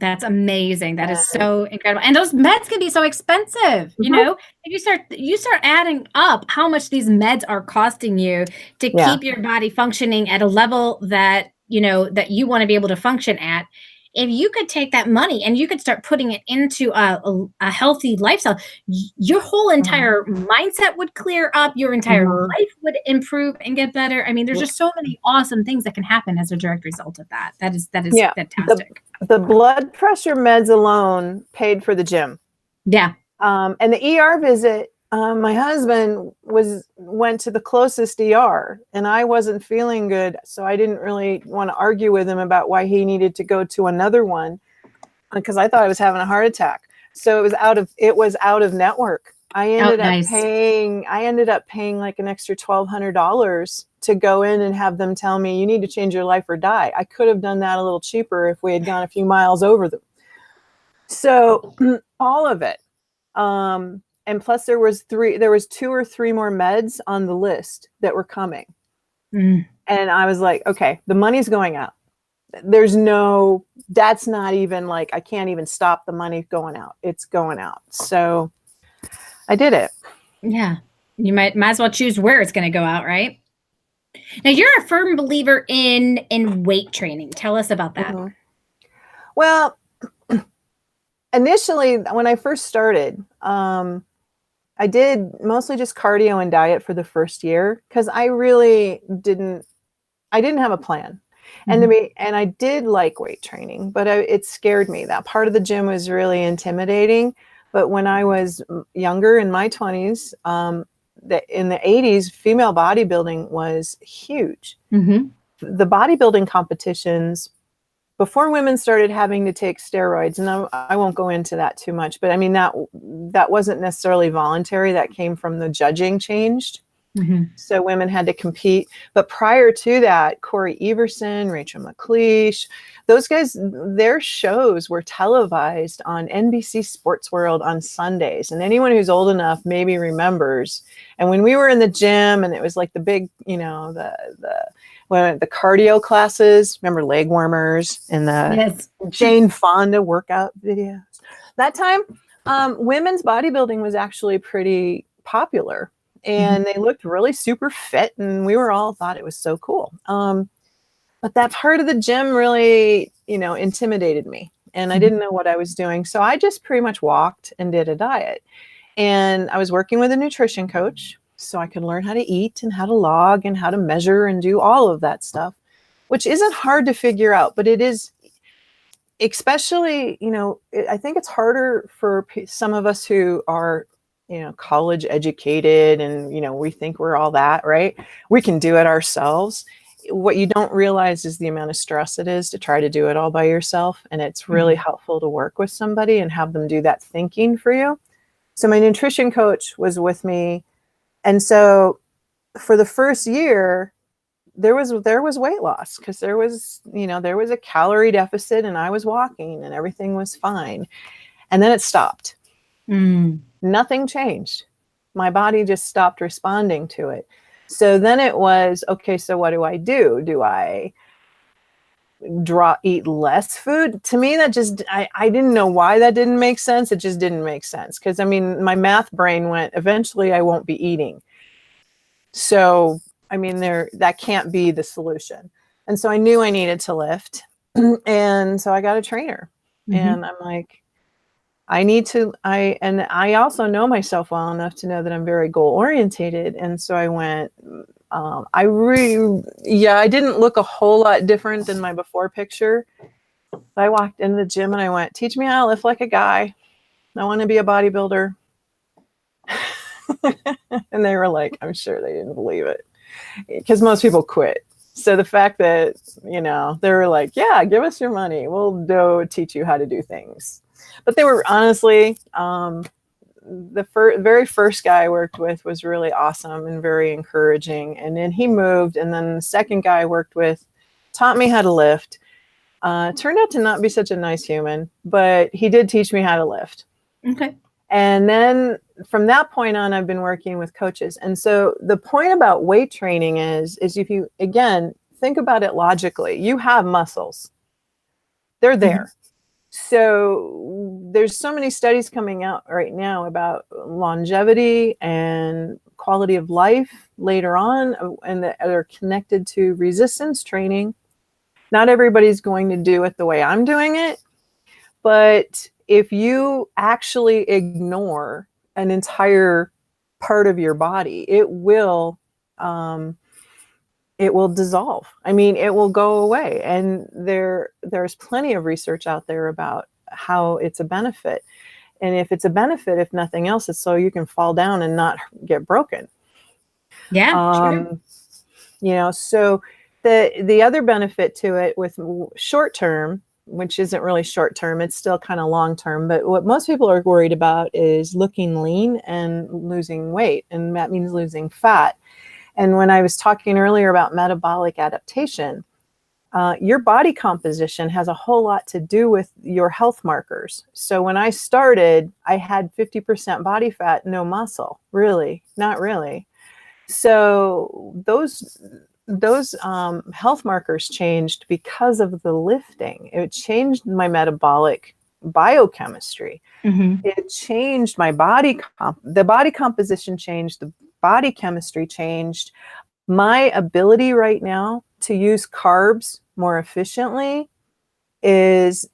That's amazing. That is so incredible. And those meds can be so expensive, you know? If you start adding up how much these meds are costing you to keep your body functioning at a level that, you know, that you want to be able to function at. If you could take that money and you could start putting it into a healthy lifestyle, your whole entire mindset would clear up, your entire life would improve and get better. I mean, there's just so many awesome things that can happen as a direct result of that. That is fantastic. The blood pressure meds alone paid for the gym. Yeah. And the ER visit, my husband went to the closest ER, and I wasn't feeling good, so I didn't really want to argue with him about why he needed to go to another one, because I thought I was having a heart attack. So it was out of network. I ended up paying like an extra $1,200 to go in and have them tell me, you need to change your life or die. I could have done that a little cheaper if we had gone a few miles over them. So all of it. And plus there was 2 or 3 more meds on the list that were coming. And I was like, okay, the money's going out. That's not even like, I can't even stop the money going out. It's going out. So I did it. Yeah. You might as well choose where it's going to go out, right? Now you're a firm believer in weight training. Tell us about that. Well, initially when I first started, I did mostly just cardio and diet for the first year, because I didn't have a plan. And I did like weight training, but it scared me. That part of the gym was really intimidating. But when I was younger, in my 20s, in the 80s, female bodybuilding was huge. The bodybuilding competitions, before women started having to take steroids, and I won't go into that too much, but I mean, that wasn't necessarily voluntary. That came from the judging changed. So women had to compete. But prior to that, Corey Everson, Rachel McLeish, those guys, their shows were televised on NBC Sports World on Sundays. And anyone who's old enough maybe remembers. And when we were in the gym and it was like the big, you know, the cardio classes, remember leg warmers and the Jane Fonda workout videos. That time, women's bodybuilding was actually pretty popular. And they looked really super fit, and we were all thought it was so cool. But that part of the gym really, you know, intimidated me, and I didn't know what I was doing. So I just pretty much walked and did a diet. And I was working with a nutrition coach so I could learn how to eat and how to log and how to measure and do all of that stuff, which isn't hard to figure out, but it is, especially, you know, I think it's harder for some of us who are, you know, college educated and, you know, we think we're all that, right? We can do it ourselves. What you don't realize is the amount of stress it is to try to do it all by yourself. And it's really helpful to work with somebody and have them do that thinking for you. So my nutrition coach was with me. And so for the first year, there was weight loss, because there was a calorie deficit and I was walking and everything was fine. And then it stopped. Nothing changed. My body just stopped responding to it. So then it was, okay, so what do I do? Do I eat less food? To me, that just, I didn't know why that didn't make sense. It just didn't make sense. Because I mean, my math brain went, eventually I won't be eating. So, I mean, that can't be the solution. And so I knew I needed to lift. And so I got a trainer. And I'm like, I also know myself well enough to know that I'm very goal orientated. And so I went, I didn't look a whole lot different than my before picture. I walked into the gym and I went, teach me how to lift like a guy. I want to be a bodybuilder. And they were like, I'm sure they didn't believe it, because most people quit. So the fact that, you know, they were like, yeah, give us your money. We'll go teach you how to do things. But they were honestly, the very first guy I worked with was really awesome and very encouraging. And then he moved. And then the second guy I worked with taught me how to lift. Turned out to not be such a nice human, but he did teach me how to lift. Okay. And then from that point on, I've been working with coaches. And so the point about weight training is if you, again, think about it logically, you have muscles. They're there. So there's so many studies coming out right now about longevity and quality of life later on, and that are connected to resistance training. Not everybody's going to do it the way I'm doing it, but if you actually ignore an entire part of your body, it will dissolve. I mean, it will go away. And there's plenty of research out there about how it's a benefit. And if it's a benefit, if nothing else, it's so you can fall down and not get broken. Yeah, sure. You know, so the other benefit to it with short term, which isn't really short term, it's still kind of long term, but what most people are worried about is looking lean and losing weight, and that means losing fat. And when I was talking earlier about metabolic adaptation, your body composition has a whole lot to do with your health markers. So when I started, I had 50% body fat, no muscle, really, not really. So those health markers changed because of the lifting. It changed my metabolic biochemistry. It changed my body. The body composition changed. The body chemistry changed. My ability right now to use carbs more efficiently is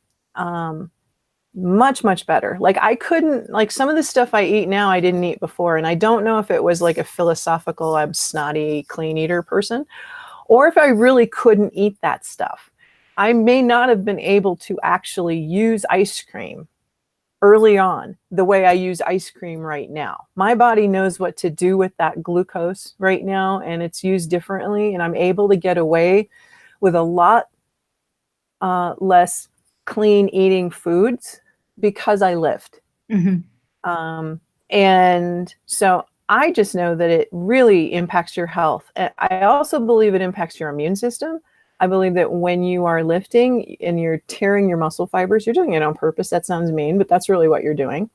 much, much better. Like I couldn't, like some of the stuff I eat now, I didn't eat before. And I don't know if it was like a philosophical, I'm snotty, clean eater person, or if I really couldn't eat that stuff. I may not have been able to actually use ice cream early on the way I use ice cream right now. My body knows what to do with that glucose right now, and it's used differently, and I'm able to get away with a lot less clean eating foods because I lift. And so I just know that it really impacts your health. And I also believe it impacts your immune system. I believe that when you are lifting and you're tearing your muscle fibers, you're doing it on purpose. That sounds mean, but that's really what you're doing.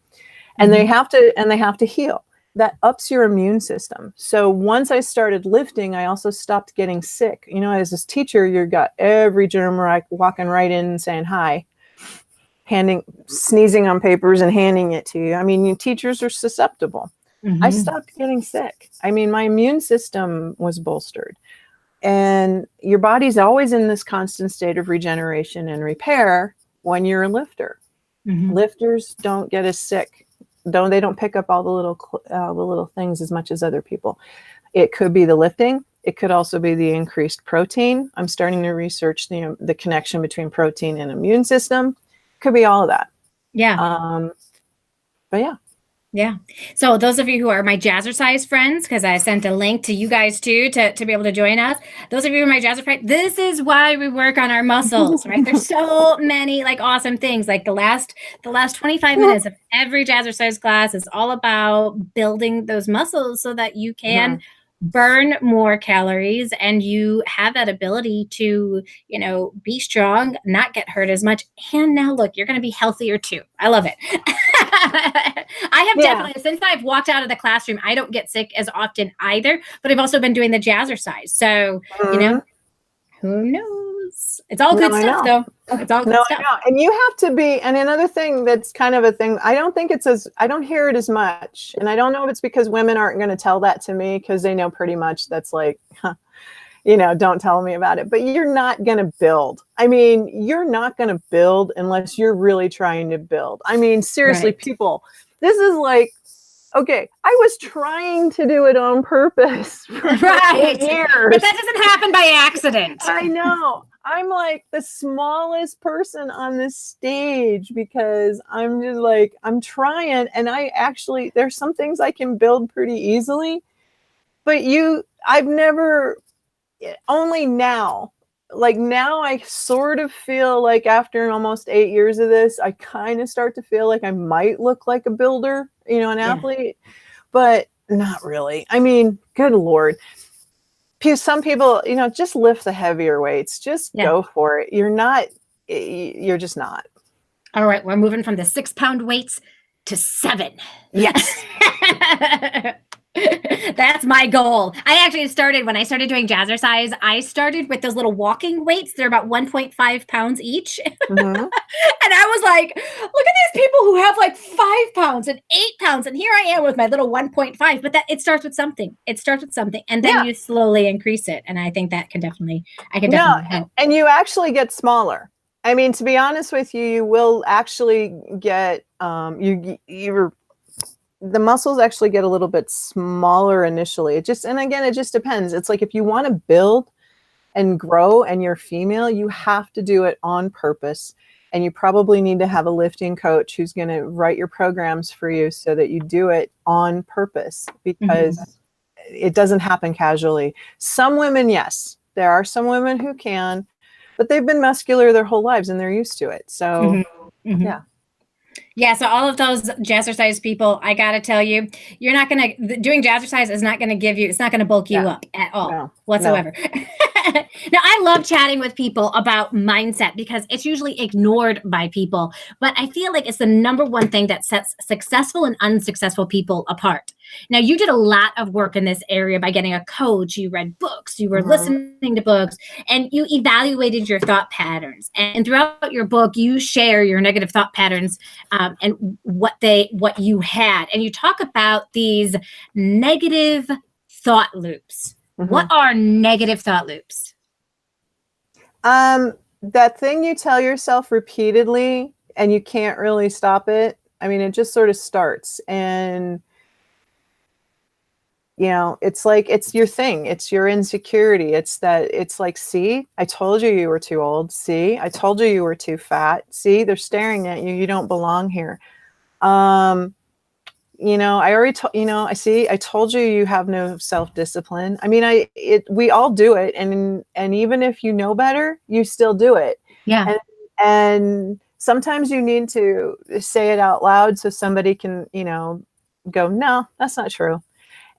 And they have to heal. That ups your immune system. So once I started lifting, I also stopped getting sick. You know, as this teacher, you got every germ walking right in and saying hi, sneezing on papers and handing it to you. I mean, teachers are susceptible. I stopped getting sick. I mean, my immune system was bolstered. And your body's always in this constant state of regeneration and repair when you're a lifter. Lifters don't get as sick. They don't pick up all the little things as much as other people. It could be the lifting. It could also be the increased protein. I'm starting to research the connection between protein and immune system. Could be all of that. Yeah. But yeah. Yeah. So those of you who are my jazzercise friends, because I sent a link to you guys too to be able to join us. Those of you who are my jazzercise friends, this is why we work on our muscles, right? There's so many like awesome things. Like the last 25 minutes of every jazzercise class is all about building those muscles so that you can burn more calories and you have that ability to, be strong, not get hurt as much. And now look, you're going to be healthier too. I love it. I have definitely, since I've walked out of the classroom, I don't get sick as often either, but I've also been doing the jazzercise. So, who knows? It's all good stuff though. It's all good stuff. I know. And you have to be, and another thing that's kind of a thing, I don't hear it as much. And I don't know if it's because women aren't going to tell that to me because they know pretty much that's like, don't tell me about it, but you're not going to build. I mean, you're not going to build unless you're really trying to build. I mean, seriously, people, this is like, okay, I was trying to do it on purpose for 8 years. But that doesn't happen by accident. I know. I'm like the smallest person on this stage because I'm just like, I'm trying. And there's some things I can build pretty easily, but I've never, only now, like now I sort of feel like after almost 8 years of this, I kind of start to feel like I might look like a builder, an athlete, but not really. I mean, good Lord. Some people, just lift the heavier weights, just go for it. You're just not. All right. We're moving from the 6-pound weights to 7. Yes. That's my goal. I actually started when I started doing jazzercise. I started with those little walking weights. They're about 1.5 pounds each. Mm-hmm. And I was like, look at these people who have like 5 pounds and 8 pounds. And here I am with my little 1.5. But that it starts with something. It starts with something. And then you slowly increase it. And I think that can definitly, help. And you actually get smaller. I mean, to be honest with you, you will actually get, the muscles actually get a little bit smaller initially. It just depends. It's like if you want to build and grow and you're female, you have to do it on purpose. And you probably need to have a lifting coach who's going to write your programs for you so that you do it on purpose, because it doesn't happen casually. Some women, yes, there are some women who can, but they've been muscular their whole lives and they're used to it. So, yeah. Yeah, so all of those jazzercise people, I got to tell you, you're not going to, doing jazzercise is not going to give you, it's not going to bulk you up at all whatsoever. Now, I love chatting with people about mindset because it's usually ignored by people, but I feel like it's the number one thing that sets successful and unsuccessful people apart. Now, you did a lot of work in this area by getting a coach, you read books, you were listening to books, and you evaluated your thought patterns. And throughout your book, you share your negative thought patterns and what you had. And you talk about these negative thought loops. What are negative thought loops? That thing you tell yourself repeatedly and you can't really stop it. I mean, it just sort of starts, and you know, it's like, it's your thing. It's your insecurity. It's like, see, I told you were too old. See, I told you were too fat. See, they're staring at you. You don't belong here. You know, I already told, you know, I told you have no self-discipline. I mean, we all do it. And even if you know better, you still do it. Yeah. And sometimes you need to say it out loud so somebody can, you know, go, no, that's not true.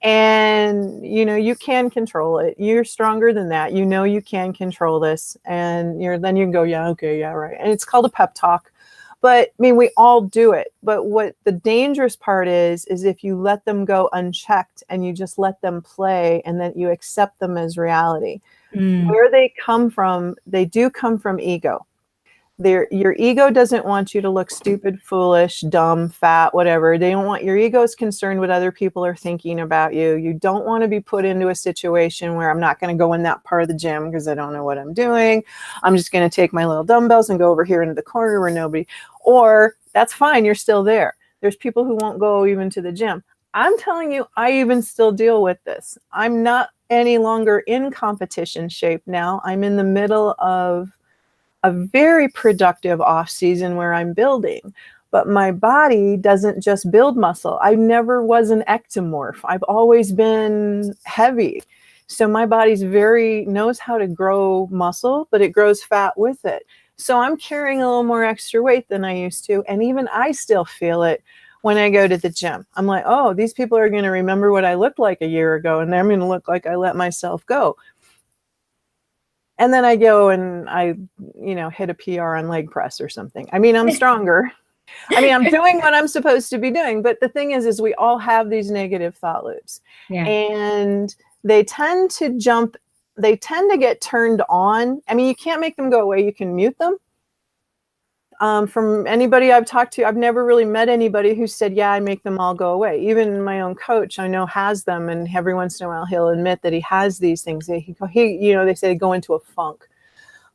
And, you know, you can control it. You're stronger than that. You know, you can control this. And then you can go, yeah, okay, yeah, right. And it's called a pep talk. But I mean, we all do it. But what the dangerous part is if you let them go unchecked and you just let them play and then you accept them as reality. Where they come from, they do come from ego. Your ego doesn't want you to look stupid, foolish, dumb, fat, whatever. They don't want, your ego is concerned what other people are thinking about you. You don't want to be put into a situation where I'm not going to go in that part of the gym because I don't know what I'm doing. I'm just going to take my little dumbbells and go over here into the corner where nobody, or that's fine. You're still there. There's people who won't go even to the gym. I'm telling you, I even still deal with this. I'm not any longer in competition shape now. I'm in the middle of a very productive off season where I'm building, but my body doesn't just build muscle. I never was an ectomorph. I've always been heavy. So my body's knows how to grow muscle, but it grows fat with it. So I'm carrying a little more extra weight than I used to. And even I still feel it when I go to the gym. I'm like, oh, these people are going to remember what I looked like a year ago, and I'm going to look like I let myself go. And then I go and I, you know, hit a PR on leg press or something. I mean, I'm stronger. I mean, I'm doing what I'm supposed to be doing. But the thing is we all have these negative thought loops. Yeah. And they tend to get turned on. I mean, you can't make them go away. You can mute them. From anybody I've talked to, I've never really met anybody who said, yeah, I make them all go away. Even my own coach, I know, has them. And every once in a while, he'll admit that he has these things. He you know, they say they go into a funk.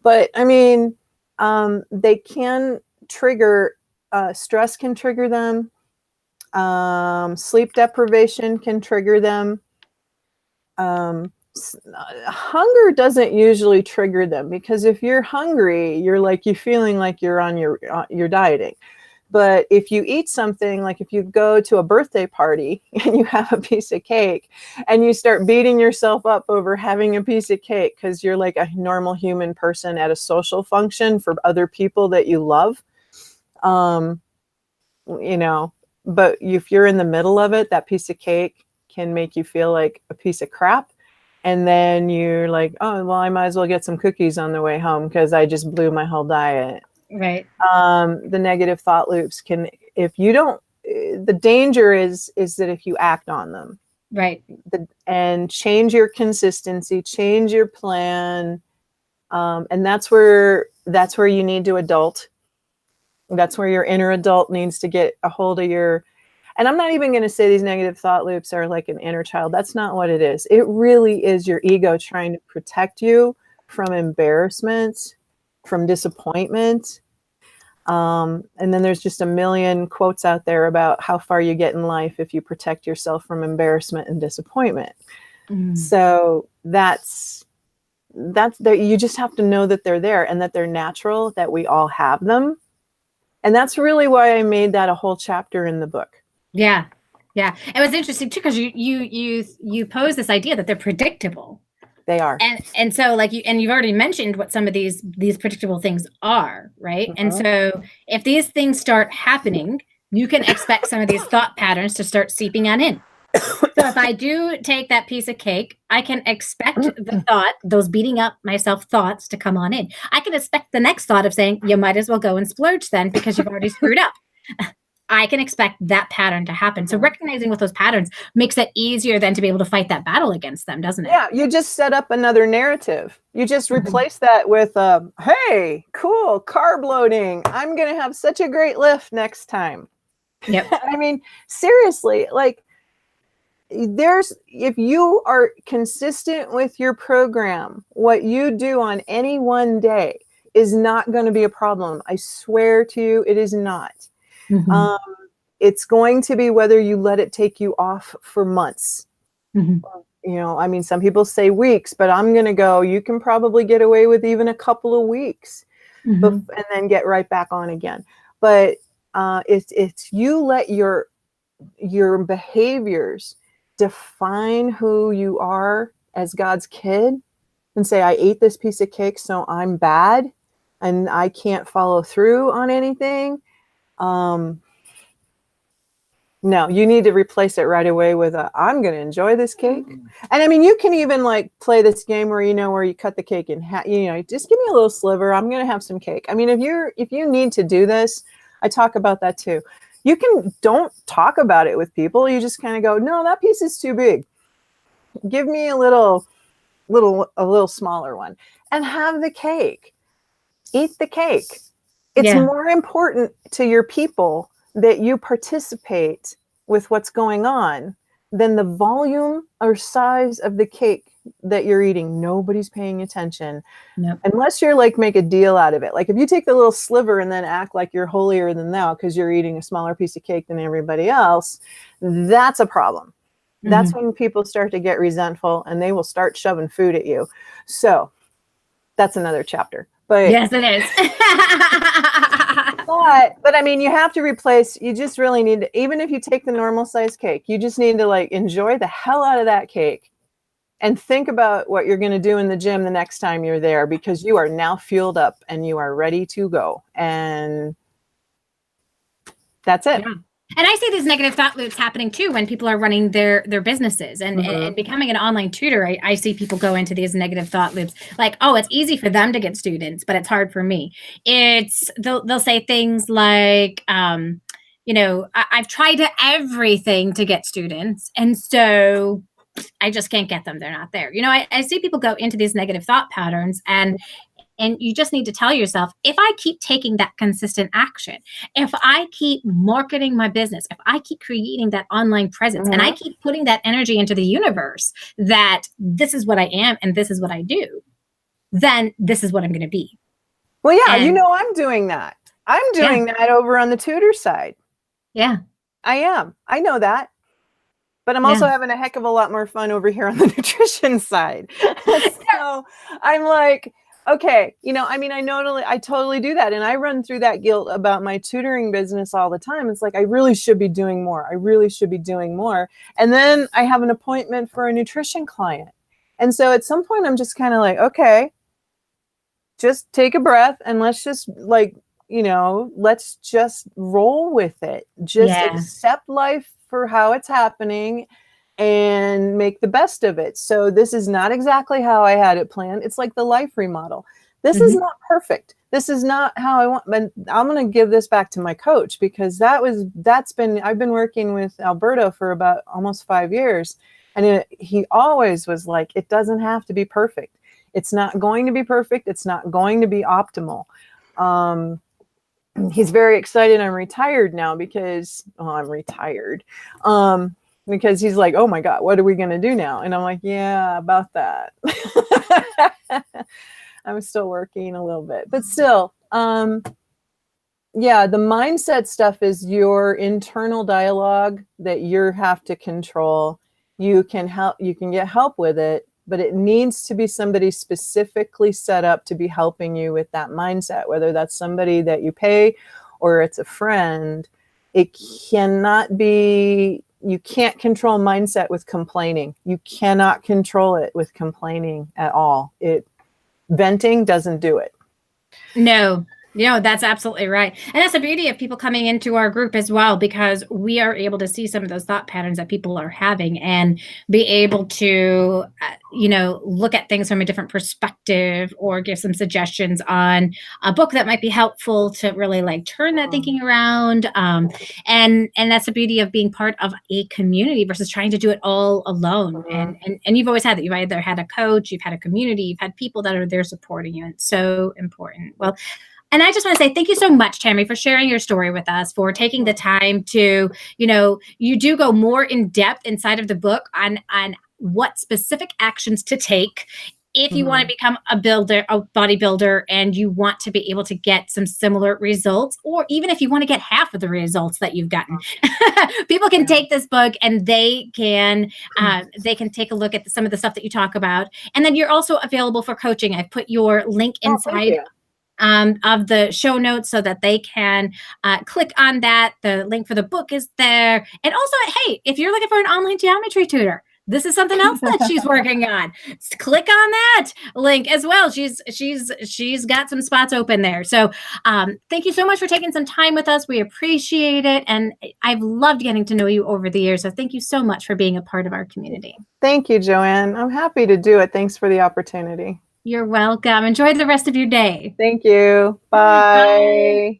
But I mean, they can trigger, stress can trigger them. Sleep deprivation can trigger them. Hunger doesn't usually trigger them, because if you're hungry, you're feeling like you're on you're dieting. But if you eat something, like if you go to a birthday party and you have a piece of cake and you start beating yourself up over having a piece of cake because you're like a normal human person at a social function for other people that you love, you know, but if you're in the middle of it, that piece of cake can make you feel like a piece of crap. And then you're like, oh, well, I might as well get some cookies on the way home because I just blew my whole diet. Right. The negative thought loops can, if you don't, the danger is that if you act on them, Right. And change your consistency, change your plan. And that's where you need to adult. That's where your inner adult needs to get a hold of your, and I'm not even going to say these negative thought loops are like an inner child. That's not what it is. It really is your ego trying to protect you from embarrassment, from disappointment. And then there's just a million quotes out there about how far you get in life if you protect yourself from embarrassment and disappointment. So that's that. You just have to know that they're there and that they're natural, that we all have them. And that's really why I made that a whole chapter in the book. Yeah. Yeah. It was interesting too, because you pose this idea that they're predictable. They are. And so like you've already mentioned what some of these predictable things are, right? And so if these things start happening, you can expect some of these thought patterns to start seeping on in. So if I do take that piece of cake, I can expect the thought, those beating up myself thoughts to come on in. I can expect the next thought of saying, you might as well go and splurge then because you've already screwed up. I can expect that pattern to happen. So recognizing what those patterns makes it easier then to be able to fight that battle against them, doesn't it? Yeah, you just set up another narrative. You just replace that with, hey, cool, carb loading. I'm going to have such a great lift next time. Yep. I mean, seriously, like, if you are consistent with your program, what you do on any one day is not going to be a problem. I swear to you, it is not. It's going to be whether you let it take you off for months. You know, I mean, some people say weeks, but I'm going to go, you can probably get away with even a couple of weeks and then get right back on again. But it's you let your behaviors define who you are as God's kid and say, I ate this piece of cake, so I'm bad and I can't follow through on anything. No, you need to replace it right away with I'm going to enjoy this cake. And I mean, you can even like play this game where, where you cut the cake in half, just give me a little sliver. I'm going to have some cake. I mean, if you need to do this, I talk about that too. Don't talk about it with people. You just kind of go, no, that piece is too big. Give me a little smaller one and have the cake. Eat the cake. It's more important to your people that you participate with what's going on than the volume or size of the cake that you're eating. Nobody's paying attention. Nope. Unless you're like, make a deal out of it. Like if you take the little sliver and then act like you're holier than thou because you're eating a smaller piece of cake than everybody else, that's a problem. That's when people start to get resentful and they will start shoving food at you. So that's another chapter. But yes, it is. but I mean, you have to replace, you just really need to, even if you take the normal size cake, you just need to like enjoy the hell out of that cake and think about what you're going to do in the gym the next time you're there, because you are now fueled up and you are ready to go. And that's it. Yeah. And I see these negative thought loops happening too when people are running their businesses and becoming an online tutor. I see people go into these negative thought loops like, oh, it's easy for them to get students, but it's hard for me. They'll say things like, I've tried everything to get students, and so I just can't get them. They're not there. I see people go into these negative thought patterns, and you just need to tell yourself, if I keep taking that consistent action, if I keep marketing my business, if I keep creating that online presence, and I keep putting that energy into the universe that this is what I am and this is what I do, then this is what I'm going to be. Well, yeah, I'm doing that. I'm doing that over on the tutor side. Yeah. I am. I know that. But I'm also having a heck of a lot more fun over here on the nutrition side. So I'm like, okay, I totally do that. And I run through that guilt about my tutoring business all the time. It's like, I really should be doing more. I really should be doing more. And then I have an appointment for a nutrition client. And so at some point I'm just kind of like, okay, just take a breath and let's just let's just roll with it. Just accept life for how it's happening and make the best of it. So this is not exactly how I had it planned. It's like the life remodel. This is not perfect. This is not how I want, but I'm going to give this back to my coach, because I've been working with Alberto for about almost 5 years. And he always was like, it doesn't have to be perfect. It's not going to be perfect. It's not going to be optimal. He's very excited I'm retired now because, I'm retired. Because he's like, oh my God, what are we going to do now? And I'm like, yeah, about that. I'm still working a little bit, but still, yeah, the mindset stuff is your internal dialogue that you have to control. You can get help with it, but it needs to be somebody specifically set up to be helping you with that mindset, whether that's somebody that you pay or it's a friend. It cannot be, you can't control mindset with complaining. You cannot control it with complaining at all. Venting doesn't do it. No, that's absolutely right. And that's the beauty of people coming into our group as well, because we are able to see some of those thought patterns that people are having and be able to, look at things from a different perspective, or give some suggestions on a book that might be helpful to really like turn that thinking around. And that's the beauty of being part of a community versus trying to do it all alone. And you've always had that. You've either had a coach, you've had a community, you've had people that are there supporting you. And it's so important. Well, and I just want to say thank you so much, Tammy, for sharing your story with us, for taking the time to, you do go more in depth inside of the book on what specific actions to take if you want to become a bodybuilder, and you want to be able to get some similar results, or even if you want to get half of the results that you've gotten. People can take this book and they can take a look at some of the stuff that you talk about. And then you're also available for coaching. I've put your link inside of the show notes so that they can click on that. The link for the book is there. And also, hey, if you're looking for an online geometry tutor, this is something else that she's working on. Click on that link as well. She's got some spots open there. So thank you so much for taking some time with us. We appreciate it. And I've loved getting to know you over the years. So thank you so much for being a part of our community. Thank you, Joanne. I'm happy to do it. Thanks for the opportunity. You're welcome. Enjoy the rest of your day. Thank you. Bye. Bye.